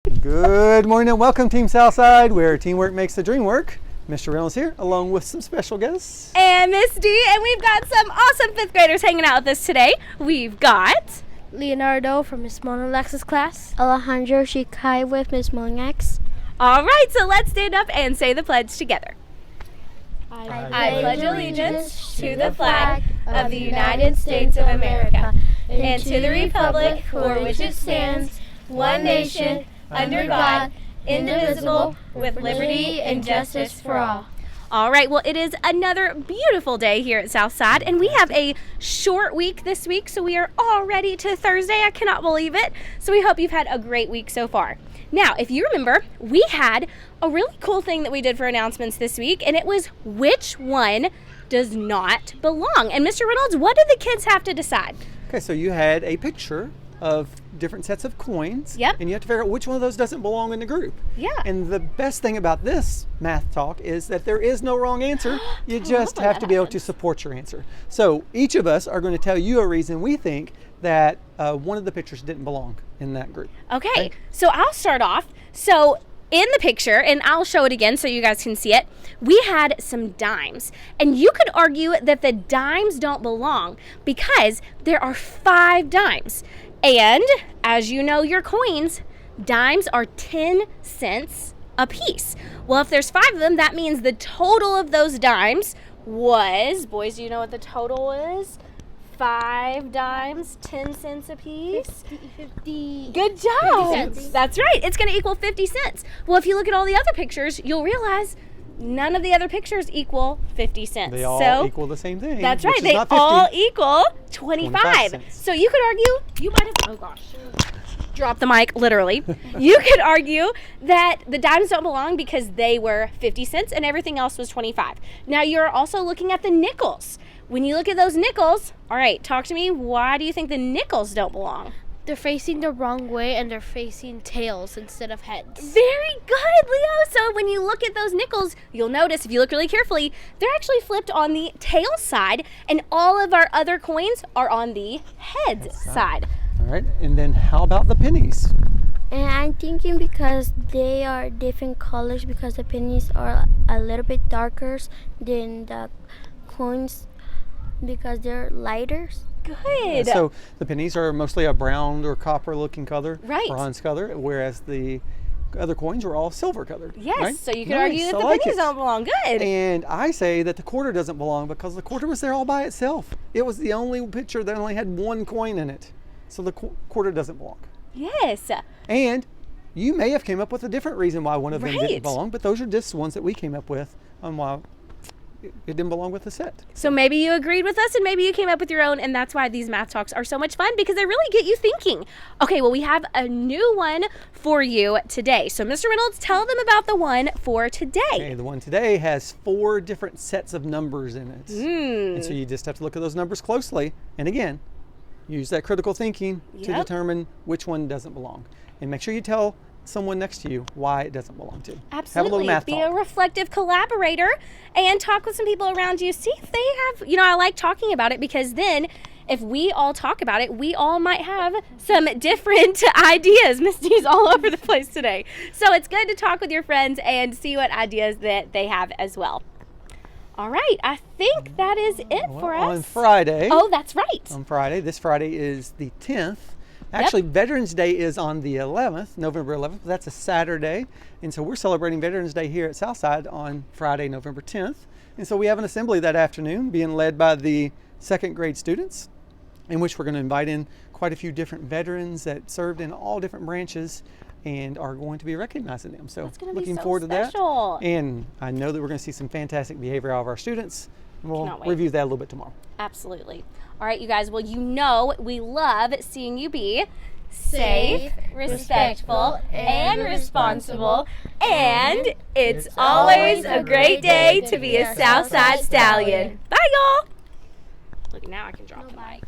Good morning and welcome, Team Southside, where teamwork makes the dream work. Mr. Reynolds here, along with some special guests. And Miss D, and we've got some awesome 5th graders hanging out with us today. We've got Leonardo from Miss Mona Lex's class. Alejandro Shikai with Miss Monax. All right, so let's stand up and say the pledge together. I pledge allegiance to the flag of the United States of America and to the republic for which it stands, one nation, under God, indivisible, with liberty and justice for all. All right, well, it is another beautiful day here at Southside, and we have a short week this week, so we are already to Thursday. I cannot believe it. So we hope you've had a great week so far. Now, if you remember, we had a really cool thing that we did for announcements this week, and it was which one does not belong. And Mr. Reynolds, what did the kids have to decide? Okay, so you had a picture of different sets of coins. Yep. And you have to figure out which one of those doesn't belong in the group. Yeah. And the best thing about this math talk is that there is no wrong answer. You just have to be able to support your answer. So each of us are going to tell you a reason we think that one of the pictures didn't belong in that group. Okay, so I'll start off. So in the picture, and I'll show it again so you guys can see it, we had some dimes. And you could argue that the dimes don't belong because there are 5 dimes. And as you know, your coins, dimes are 10 cents a piece. Well, if there's 5 of them, that means the total of those dimes was, boys, do you know what the total is? 5 dimes, 10 cents a piece. 50. Good job. 50 cents. That's right. It's going to equal 50 cents. Well, if you look at all the other pictures, you'll realize none of the other pictures equal 50 cents. They all equal the same thing. That's right. which is They not 50. all equal 25 cents. So you could argue, you might have, oh gosh, drop the mic, literally. You could argue that the dimes don't belong because they were 50 cents and everything else was 25. Now you're also looking at the nickels. When you look at those nickels, all right, talk to me. Why do you think the nickels don't belong? They're facing the wrong way and they're facing tails instead of heads. Very good, Leo. So when you look at those nickels, you'll notice, if you look really carefully, they're actually flipped on the tail side, and all of our other coins are on the head side. All right, and then how about the pennies? And I'm thinking because they are different colors, because the pennies are a little bit darker than the coins because they're lighter. Good. So the pennies are mostly a brown or copper looking color, Right. bronze color, whereas the other coins are all silver colored. Yes, right? so you could Nice, argue that I the like pennies it. don't belong. Good. And I say that the quarter doesn't belong because the quarter was there all by itself. It was the only picture that only had one coin in it. So the quarter doesn't belong. Yes. And you may have came up with a different reason why one of them Right. didn't belong, but those are just ones that we came up with on why it didn't belong with the set. So maybe you agreed with us and maybe you came up with your own, and that's why these math talks are so much fun, because they really get you thinking. Okay, well, we have a new one for you today. So Mr. Reynolds, tell them about the one for today. Okay, the one today has 4 different sets of numbers in it. And so you just have to look at those numbers closely. And again, use that critical thinking to Yep. determine which one doesn't belong. And make sure you tell someone next to you why it doesn't belong to. Absolutely. Have a little math Be talk. a reflective collaborator and talk with some people around you. See if they have, I like talking about it, because then if we all talk about it, we all might have some different ideas. Miss D's all over the place today. So it's good to talk with your friends and see what ideas that they have as well. All right, I think that is it for us. On Friday. Oh, that's right. On Friday. This Friday is the 10th. Actually, Veterans Day is on the 11th, November 11th. That's a Saturday. And so we're celebrating Veterans Day here at Southside on Friday, November 10th. And so we have an assembly that afternoon being led by the 2nd grade students, in which we're going to invite in quite a few different veterans that served in all different branches and are going to be recognizing them. So That's gonna be looking so forward special. to that. And I know that we're going to see some fantastic behavior out of our students. And we'll Cannot wait. review that a little bit tomorrow. Absolutely. All right, you guys. Well, we love seeing you be safe, respectful, and responsible. And it's always a great day to be a Southside Stallion. Bye, y'all. Look, now I can drop the mic.